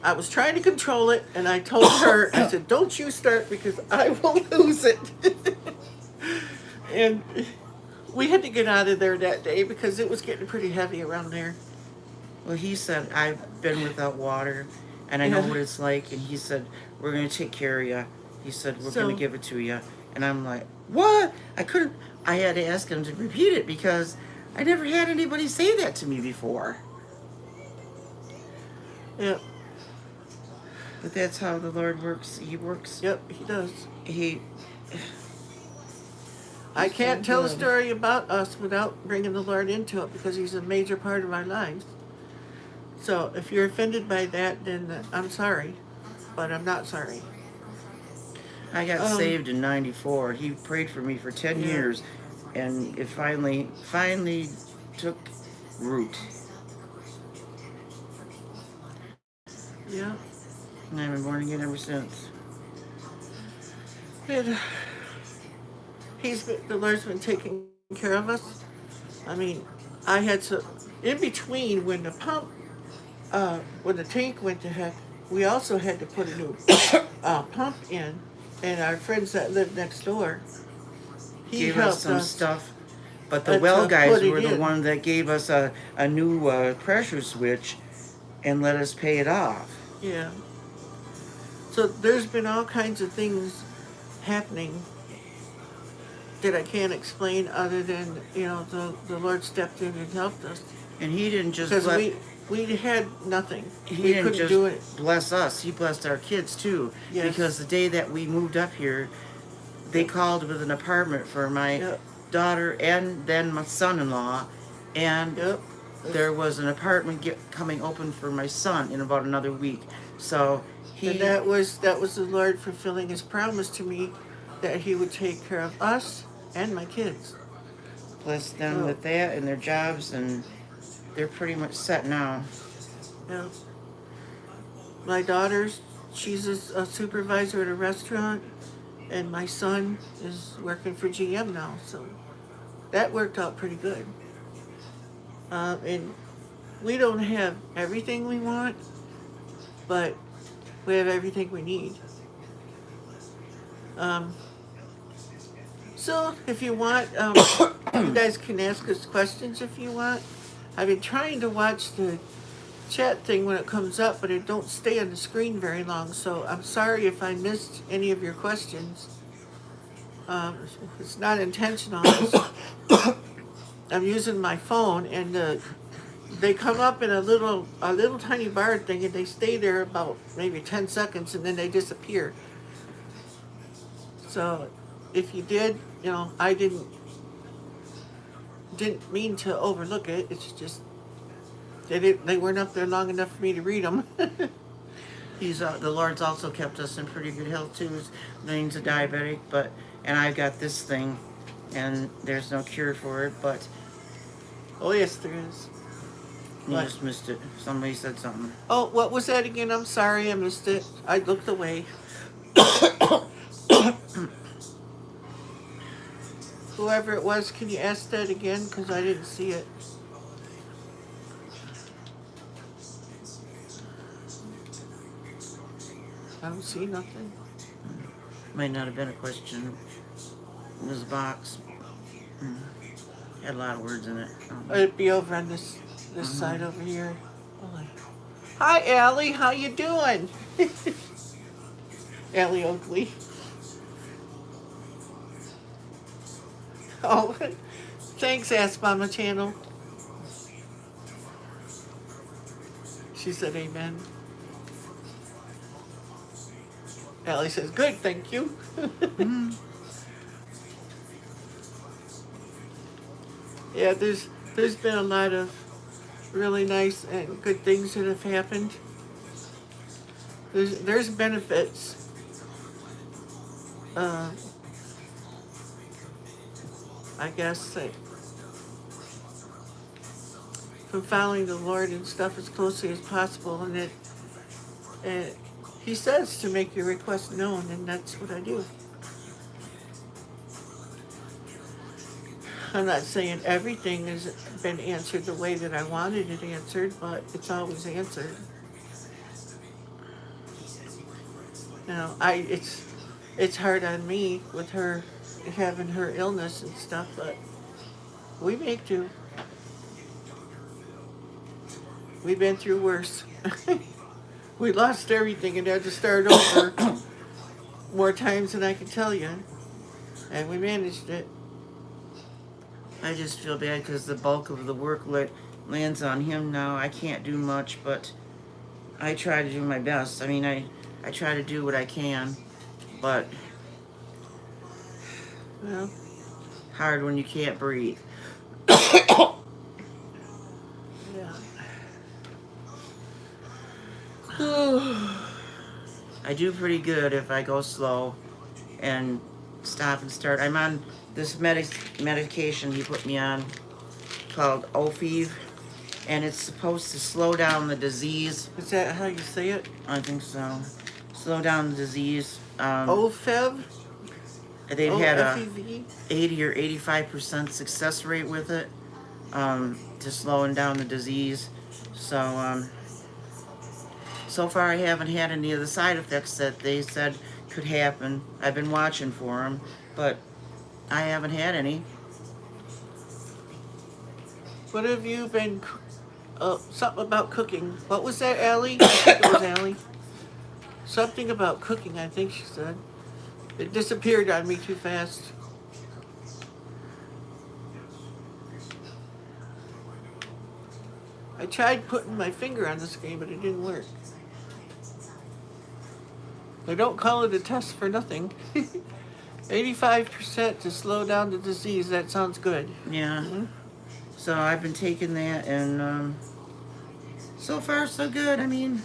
I was trying to control it, and I told her, I said, don't you start because I will lose it. And we had to get out of there that day because it was getting pretty heavy around there. Well, he said, I've been without water, and I know Yeah. what it's like. And he said, we're going to take care of you. He said, we're going to give it to you. And I'm like, what? I had to ask him to repeat it because I never had anybody say that to me before. Yep. But that's how the Lord works. He works. Yep, he does. He. I can't so tell a good. story about us without bringing the Lord into it because he's a major part of our lives. So if you're offended by that, then I'm sorry. But I'm not sorry. I got saved in '94. He prayed for me for 10 years, and it finally took root. Yeah. And I've been born again ever since. And the Lord's been taking care of us. I mean, I had to, in between when the when the tank went to heck, we also had to put a new pump in. And our friends that lived next door, he Gave helped us some stuff. But the to well guys put it were the in. one that gave us a new pressure switch and let us pay it off. Yeah. So there's been all kinds of things happening that I can't explain other than, you know, the Lord stepped in and helped us. And he didn't just Because let... we had nothing. He we didn't couldn't just do it. bless us. He blessed our kids too. Yes. Because the day that we moved up here, they called with an apartment for my Yep. daughter and then my son-in-law. And Yep. there was an apartment coming open for my son in about another week. So And that was the Lord fulfilling his promise to me that he would take care of us and my kids. blessed them Oh. with that and their jobs, and they're pretty much set now. Yeah. My daughter, she's a supervisor at a restaurant, and my son is working for GM now, so that worked out pretty good. And we don't have everything we want, but we have everything we need. So if you want, you guys can ask us questions if you want. I've been trying to watch the chat thing when it comes up, but it don't stay on the screen very long, so I'm sorry if I missed any of your questions. It's not intentional. I'm using my phone, and they come up in a little tiny bar thing, and they stay there about maybe 10 seconds, and then they disappear. So if you did, you know, I didn't mean to overlook it. It's just they weren't up there long enough for me to read them. He's the Lord's also kept us in pretty good health too. Lane's a diabetic, and I've got this thing, and there's no cure for it. But Oh, yes, there is. you What? just missed it. Somebody said something. Oh, what was that again? I'm sorry, I missed it. I looked away. Whoever it was, can you ask that again? Because I didn't see it. I don't see nothing. Might not have been a question. This box had a lot of words in it. It'd be over on this side over here. Oh, hi, Allie. How you doing? Allie Oakley. Oh, thanks, Ask Mama Channel. She said amen. Allie says, good, thank you. Yeah, there's been a lot of really nice and good things that have happened. There's benefits. I guess that from following the Lord and stuff as closely as possible, and He says to make your request known, and that's what I do. I'm not saying everything has been answered the way that I wanted it answered, but it's always answered. You know, it's hard on me with her having her illness and stuff, but we make do. We've been through worse. We lost everything and had to start over more times than I can tell you, and we managed it. I just feel bad because the bulk of the work lands on him now. I can't do much, but I try to do my best. I mean, I try to do what I can, but Well, hard when you can't breathe. yeah. I do pretty good if I go slow and stop and start. I'm on this medication he put me on called Ofiv, and it's supposed to slow down the disease. Is that how you say it? I think so. Slow down the disease. OFEV? They've had a OFEV? 80 or 85% success rate with it, to slowing down the disease. So, so far I haven't had any of the side effects that they said could happen. I've been watching for them, but I haven't had any. What have you been... something about cooking. What was that, Allie? I think it was Allie. Something about cooking, I think she said. It disappeared on me too fast. I tried putting my finger on the screen, but it didn't work. They don't call it a test for nothing. 85% to slow down the disease. That sounds good. Yeah. Mm-hmm. So I've been taking that, and so far so good. I mean,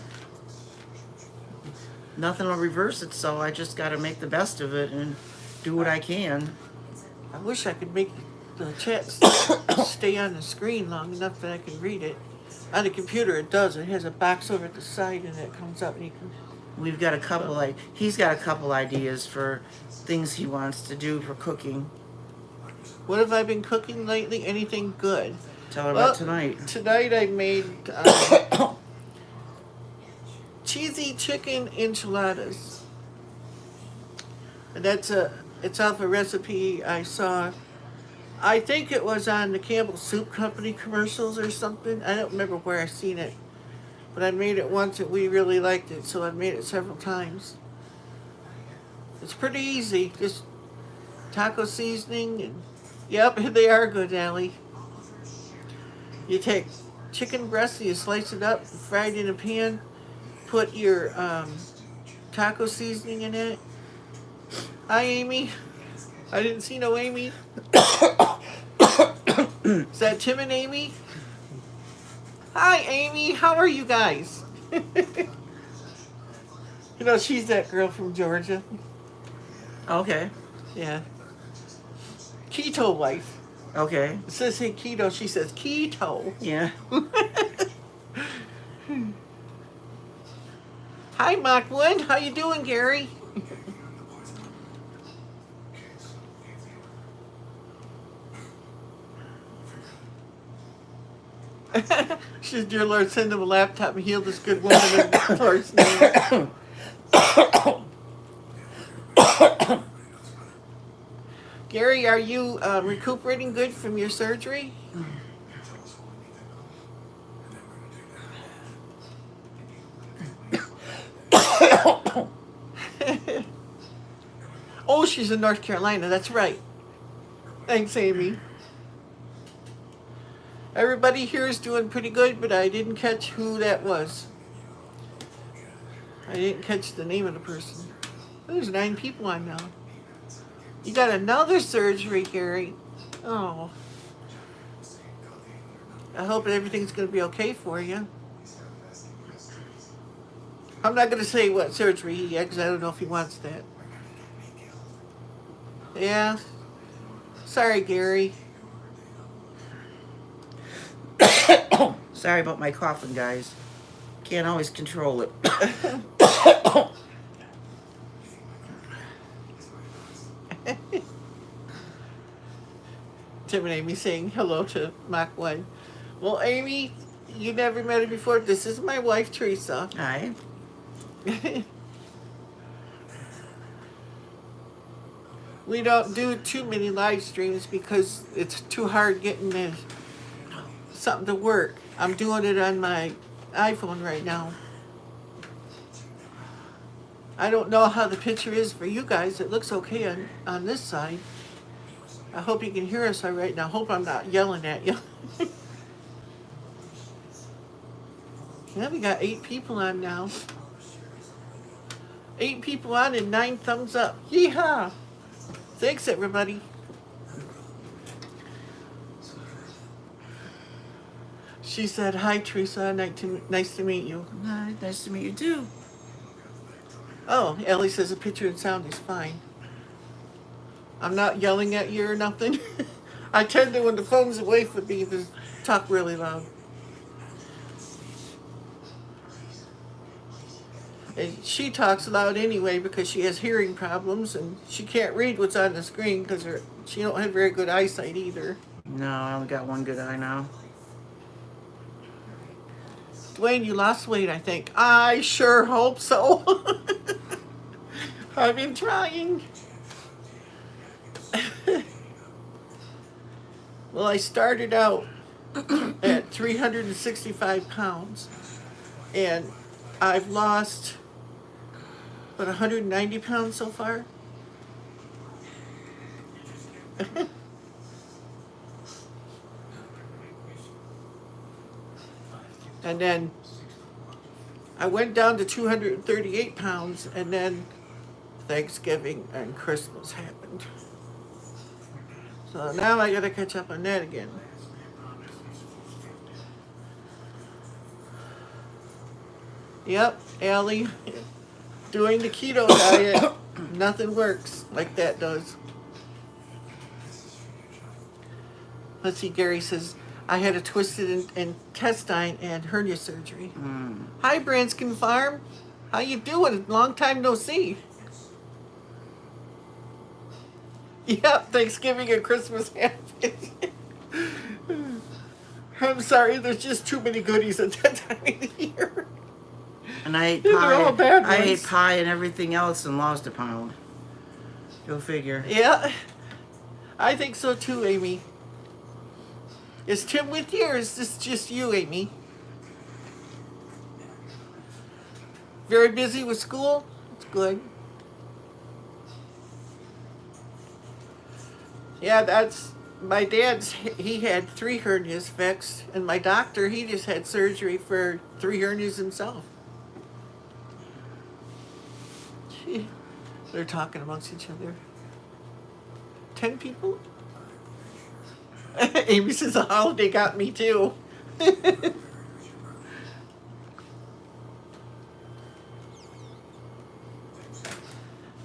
nothing will reverse it, so I just got to make the best of it and do what I can. I wish I could make the chat stay on the screen long enough that I can read it. On the computer it does. It has a box over at the side and it comes up and you can... We've got a couple, he's got a couple ideas for things he wants to do for cooking. What have I been cooking lately? Anything good? Tell her about tonight. Tonight I made cheesy chicken enchiladas. And it's off a recipe I saw. I think it was on the Campbell Soup Company commercials or something. I don't remember where I seen it. But I made it once and we really liked it, so I've made it several times. It's pretty easy. Just taco seasoning and... Yep, they are good, Allie. You take chicken breast, you slice it up, fry it in a pan, put your taco seasoning in it. Hi, Amy. I didn't see no Amy. Is that Tim and Amy? Hi, Amy. How are you guys? You know, she's that girl from Georgia. Okay. Yeah. Keto wife. Okay. It says hey keto, she says keto. Yeah. Hi, Mockwood. How you doing, Gary? She says, dear Lord, send him a laptop and heal this good woman in the Lord's name. Gary, are you recuperating good from your surgery? Oh, she's in North Carolina. That's right. Thanks, Amy. Everybody here is doing pretty good, but I didn't catch who that was. I didn't catch the name of the person. There's 9 people on now. You got another surgery, Gary. Oh. I hope everything's going to be okay for you. I'm not going to say what surgery he had because I don't know if he wants that. Yeah. Sorry, Gary. Sorry about my coughing, guys. Can't always control it. Tim and Amy saying hello to Mach 1. Well, Amy, you never met her before. This is my wife, Teresa. Hi. We don't do too many live streams because it's too hard getting something to work. I'm doing it on my iPhone right now. I don't know how the picture is for you guys. It looks okay on this side. I hope you can hear us all right now. I hope I'm not yelling at you. Yeah, we got 8 people on now. 8 people on and 9 thumbs up. Yeehaw! Thanks, everybody. She said, hi, Teresa. Nice to meet you. Hi, nice to meet you too. Oh, Ellie says the picture and sound is fine. I'm not yelling at you or nothing. I tend to, when the phone's away from me, to talk really loud. And she talks loud anyway because she has hearing problems and she can't read what's on the screen because she don't have very good eyesight either. No, I only got one good eye now. Dwayne, you lost weight, I think. I sure hope so. I've been trying. Well, I started out at 365 pounds, and I've lost, about 190 pounds so far. And then I went down to 238 pounds, and then Thanksgiving and Christmas happened. So now I gotta catch up on that again. Yep, Allie, doing the keto diet, nothing works like that does. Let's see, Gary says, I had a twisted intestine and hernia surgery. Hi, Branscombe Farm. How you doing? Long time no see. Yep, Thanksgiving and Christmas happened. I'm sorry, there's just too many goodies at that time of the year. And I ate They're pie. all bad I ate ones. pie and everything else and lost a pound. Go figure. Yeah, I think so too, Amy. Is Tim with you or is this just you, Amy? Very busy with school? That's good. Yeah, that's my dad's. He had 3 hernias fixed, and my doctor, he just had surgery for 3 hernias himself. Gee, they're talking amongst each other. 10 people? Amy says the holiday got me too.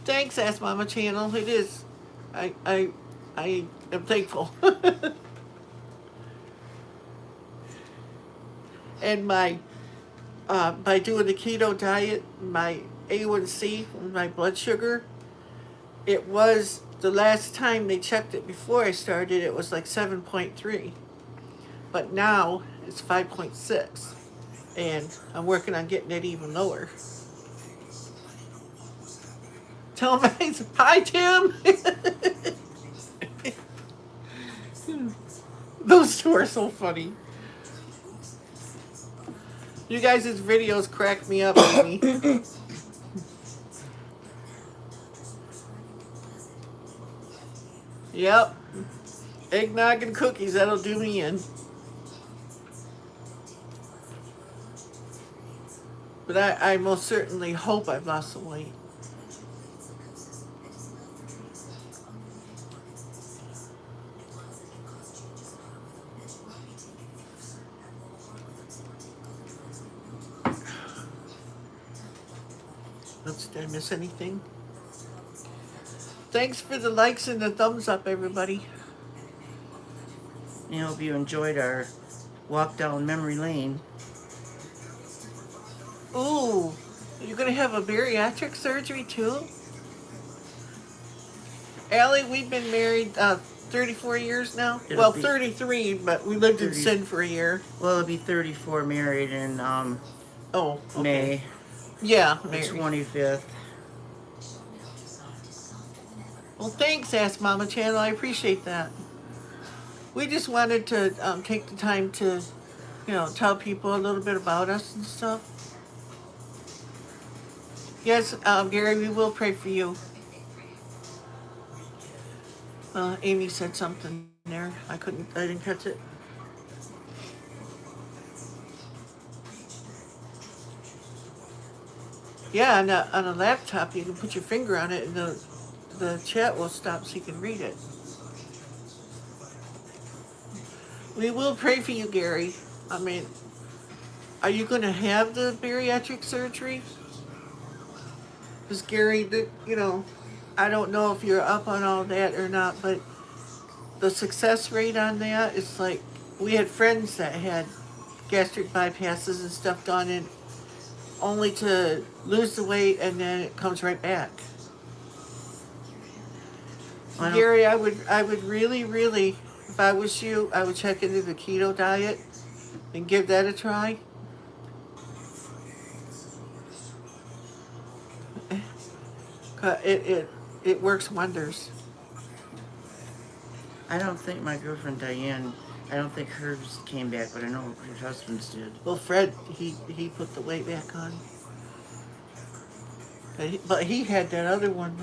Thanks, Ask Mama channel. It is. I am thankful. And my by doing the keto diet, my A1C, my blood sugar, it was the last time they checked it before I started, it was like 7.3, but now it's 5.6, and I'm working on getting it even lower. Tell him hi, Tim. Those two are so funny. You guys' videos crack me up, Amy. Yep. Eggnog and cookies, that'll do me in. But I most certainly hope I've lost some weight. Oops, did I miss anything? Thanks for the likes and the thumbs up, everybody. I hope you enjoyed our walk down memory lane. Ooh, you're gonna have a bariatric surgery too? Allie, we've been married 34 years now. Well, 33, but we lived in Sin for a year. Well, it'll be 34 married in Oh, okay. May. Yeah, The married. 25th. Well, thanks, Ask Mama channel. I appreciate that. We just wanted to take the time to, tell people a little bit about us and stuff. Yes, Gary, we will pray for you. Amy said something there. I didn't catch it. Yeah, on a laptop, you can put your finger on it and the chat will stop so you can read it. We will pray for you, Gary. I mean, are you going to have the bariatric surgery? Because Gary, I don't know if you're up on all that or not, but the success rate on that is like, we had friends that had gastric bypasses and stuff done in only to lose the weight and then it comes right back. Gary, I would really, really, if I was you, I would check into the keto diet and give that a try. It works wonders. I don't think my girlfriend Diane, I don't think hers came back, but I know her husband's did. Well, Fred, he put the weight back on. But he had that other one.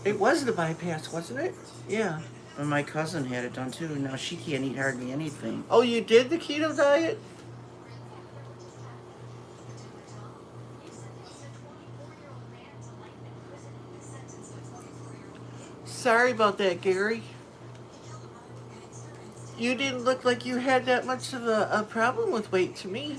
It was the bypass, wasn't it? Yeah. And my cousin had it done too. Now she can't eat hardly anything. Oh, you did the keto diet? Sorry about that, Gary. You didn't look like you had that much of a problem with weight to me.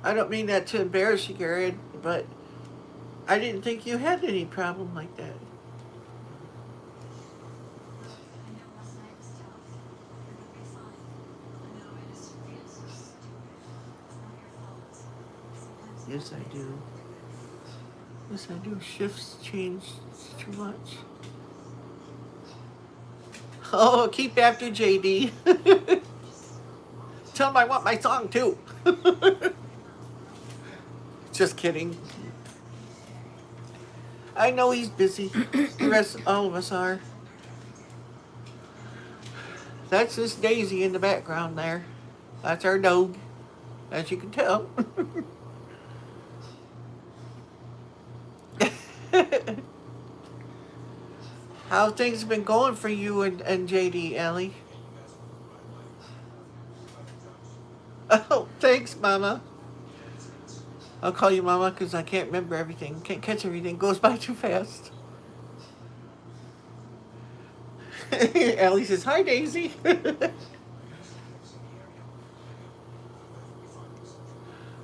I don't mean that to embarrass you, Gary, but I didn't think you had any problem like that. Yes, I do. Yes, I do. Shifts change too much. Oh, keep after JD. Tell him I want my song too. Just kidding. I know he's busy. The rest, all of us are. That's Miss Daisy in the background there. That's our dog, as you can tell. How things been going for you and JD, Ellie? Oh, thanks, Mama. I'll call you Mama because I can't remember everything. Can't catch everything. Goes by too fast. Allie says, "Hi, Daisy."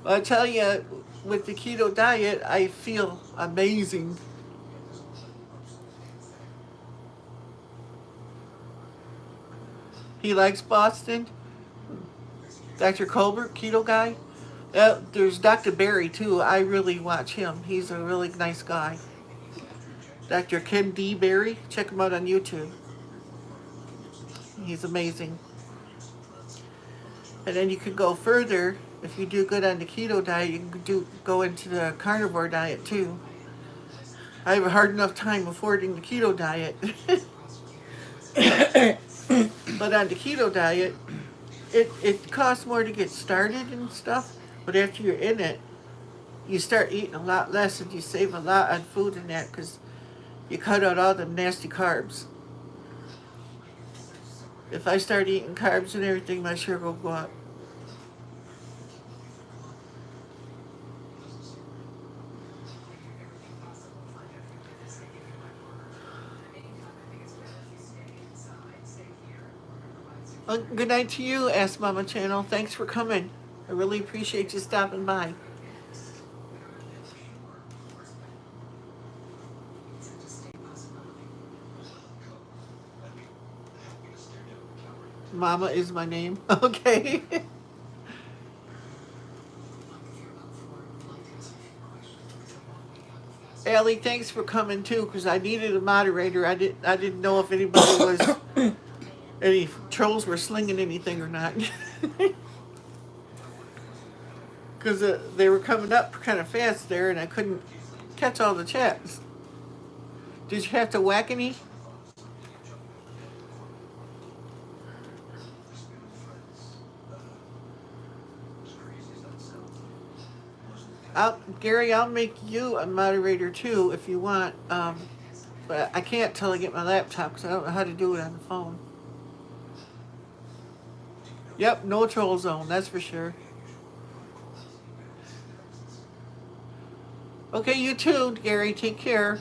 I tell you, with the keto diet, I feel amazing. He likes Boston. Dr. Colbert, keto guy. There's Dr. Barry, too. I really watch him. He's a really nice guy. Dr. Kim D. Barry. Check him out on YouTube. He's amazing. And then you can go further. If you do good on the keto diet, you can go into the carnivore diet, too. I have a hard enough time affording the keto diet. But on the keto diet, it costs more to get started and stuff. But after you're in it, you start eating a lot less and you save a lot on food and that because you cut out all the nasty carbs. If I start eating carbs and everything, my sugar will go up. Good night to you, Ask Mama Channel. Thanks for coming. I really appreciate you stopping by. Mama is my name. Okay. Allie, thanks for coming too, because I needed a moderator. I didn't know if anybody was any trolls were slinging anything or not. Because they were coming up kind of fast there, and I couldn't catch all the chats. Did you have to whack any? Gary, I'll make you a moderator too if you want. But I can't till I get my laptop because I don't know how to do it on the phone. Yep, no troll zone, that's for sure. Okay, you too, Gary. Take care.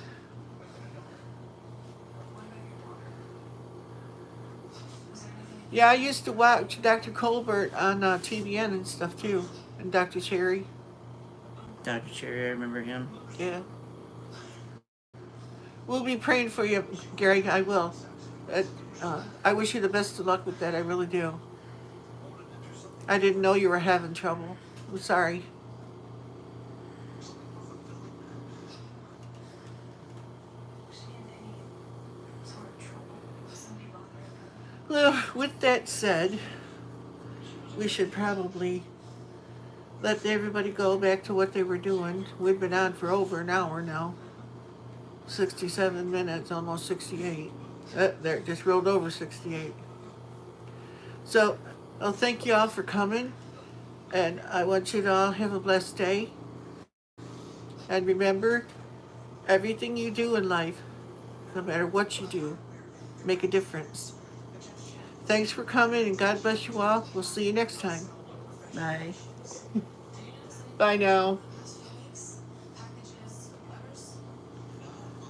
Yeah, I used to watch Dr. Colbert on TVN and stuff too, and Dr. Cherry. Dr. Cherry, I remember him. Yeah. We'll be praying for you, Gary. I will. I wish you the best of luck with that. I really do. I didn't know you were having trouble. I'm sorry. Well, with that said, we should probably let everybody go back to what they were doing. We've been on for over an hour now. 67 minutes, almost 68. There, just rolled over 68. So, thank you all for coming. And I want you to all have a blessed day. And remember, everything you do in life, no matter what you do, make a difference. Thanks for coming, and God bless you all. We'll see you next time. Bye. Bye now.